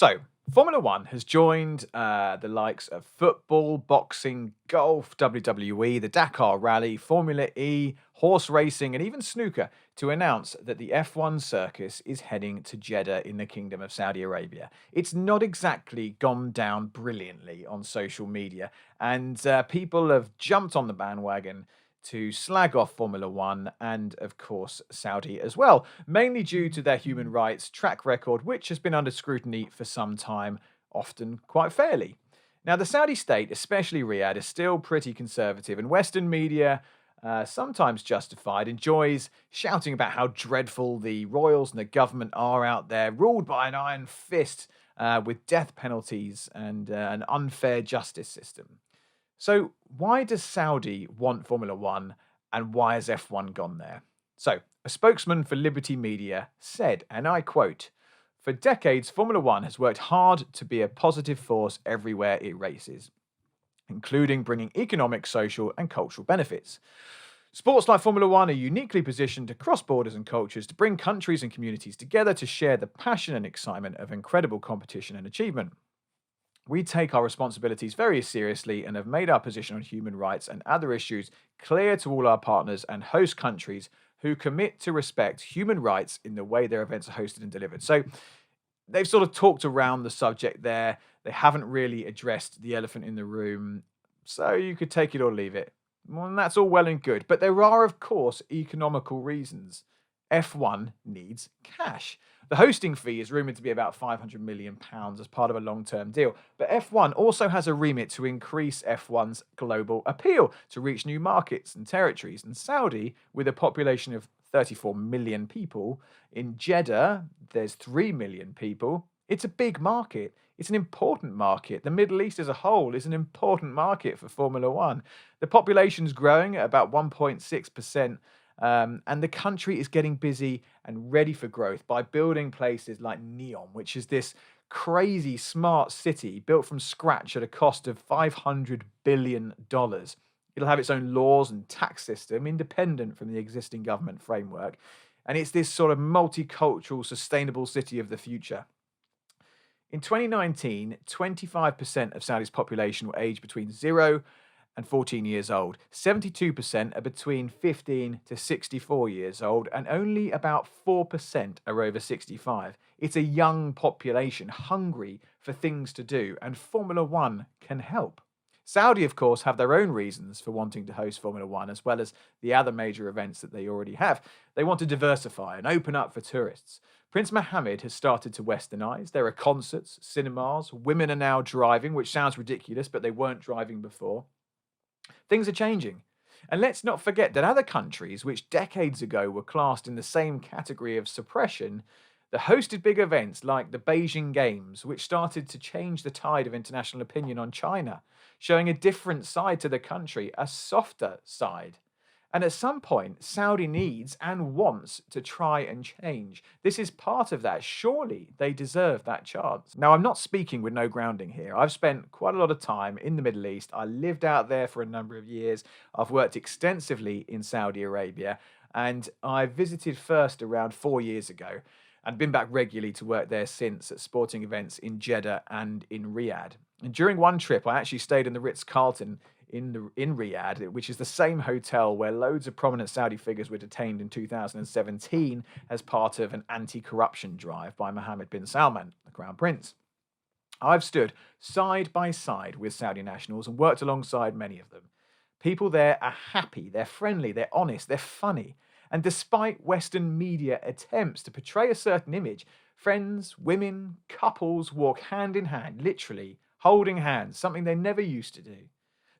So, Formula One has joined the likes of football, boxing, golf, WWE, the Dakar Rally, Formula E, horse racing, and even snooker to announce that the F1 circus is heading to Jeddah in the Kingdom of Saudi Arabia. It's not exactly gone down brilliantly on social media, and people have jumped on the bandwagon to slag off Formula One and, of course, Saudi as well, mainly due to their human rights track record, which has been under scrutiny for some time, often quite fairly. Now, the Saudi state, especially Riyadh, is still pretty conservative, and Western media, sometimes justified, enjoys shouting about how dreadful the royals and the government are out there, ruled by an iron fist with death penalties and an unfair justice system. So, why does Saudi want Formula One and why has F1 gone there? So, a spokesman for Liberty Media said, and I quote, "For decades, Formula One has worked hard to be a positive force everywhere it races, including bringing economic, social, and cultural benefits. Sports like Formula One are uniquely positioned to cross borders and cultures to bring countries and communities together to share the passion and excitement of incredible competition and achievement. We take our responsibilities very seriously and have made our position on human rights and other issues clear to all our partners and host countries who commit to respect human rights in the way their events are hosted and delivered." So they've sort of talked around the subject there. They haven't really addressed the elephant in the room. So you could take it or leave it. Well, and that's all well and good. But there are, of course, economical reasons. F1 needs cash. The hosting fee is rumoured to be about £500 million as part of a long term deal. But F1 also has a remit to increase F1's global appeal to reach new markets and territories. And Saudi, with a population of 34 million people, in Jeddah, there's 3 million people. It's a big market. It's an important market. The Middle East as a whole is an important market for Formula One. The population's growing at about 1.6%. And the country is getting busy and ready for growth by building places like Neom, which is this crazy smart city built from scratch at a cost of $500 billion. It'll have its own laws and tax system independent from the existing government framework. And it's this sort of multicultural, sustainable city of the future. In 2019, 25% of Saudi's population were aged between 0 and 14 years old. 72% are between 15 to 64 years old, and only about 4% are over 65. It's a young population hungry for things to do, and Formula One can help. Saudi, of course, have their own reasons for wanting to host Formula One, as well as the other major events that they already have. They want to diversify and open up for tourists. Prince Mohammed has started to westernize. There are concerts, cinemas, women are now driving, which sounds ridiculous, but they weren't driving before. Things are changing. And let's not forget that other countries, which decades ago were classed in the same category of suppression, that hosted big events like the Beijing Games, which started to change the tide of international opinion on China, showing a different side to the country, a softer side. And at some point, Saudi needs and wants to try and change. This is part of that. Surely they deserve that chance. Now, I'm not speaking with no grounding here. I've spent quite a lot of time in the Middle East. I lived out there for a number of years. I've worked extensively in Saudi Arabia, and I visited first around 4 years ago and been back regularly to work there since at sporting events in Jeddah and in Riyadh. And during one trip, I actually stayed in the Ritz-Carlton in Riyadh, which is the same hotel where loads of prominent Saudi figures were detained in 2017 as part of an anti-corruption drive by Mohammed bin Salman, the Crown Prince. I've stood side by side with Saudi nationals and worked alongside many of them. People there are happy, they're friendly, they're honest, they're funny. And despite Western media attempts to portray a certain image, friends, women, couples walk hand in hand, literally holding hands, something they never used to do.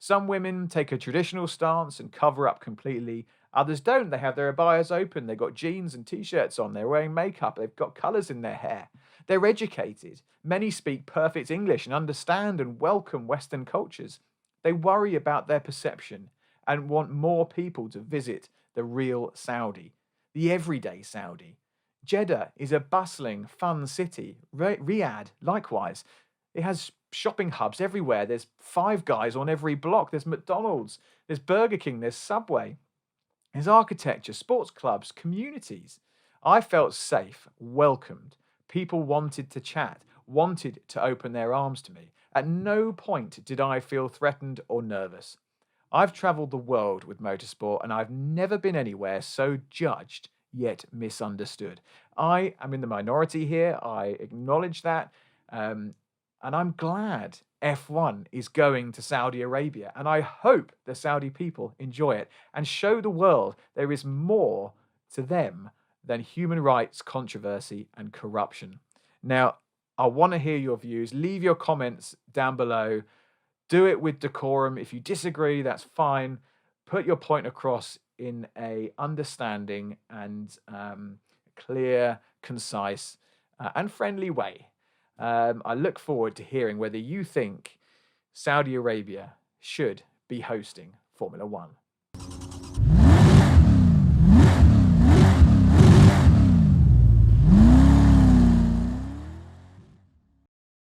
Some women take a traditional stance and cover up completely. Others don't. They have their abayas open. They've got jeans and t-shirts on. They're wearing makeup. They've got colours in their hair. They're educated. Many speak perfect English and understand and welcome Western cultures. They worry about their perception and want more people to visit the real Saudi, the everyday Saudi. Jeddah is a bustling, fun city. Riyadh, likewise. It has shopping hubs everywhere. There's Five Guys on every block. There's McDonald's. There's Burger King. There's Subway. There's architecture, sports clubs, communities. I felt safe, welcomed. People wanted to chat. wanted to open their arms to me. At no point did I feel threatened or nervous. I've traveled the world with motorsport and I've never been anywhere so judged yet misunderstood. I am in the minority here. I acknowledge that. Um, and I'm glad F1 is going to Saudi Arabia. And I hope the Saudi people enjoy it and show the world there is more to them than human rights controversy and corruption. Now, I want to hear your views. Leave your comments down below. Do it with decorum. If you disagree, that's fine. Put your point across in a understanding and clear, concise, and friendly way. I look forward to hearing whether you think Saudi Arabia should be hosting Formula One.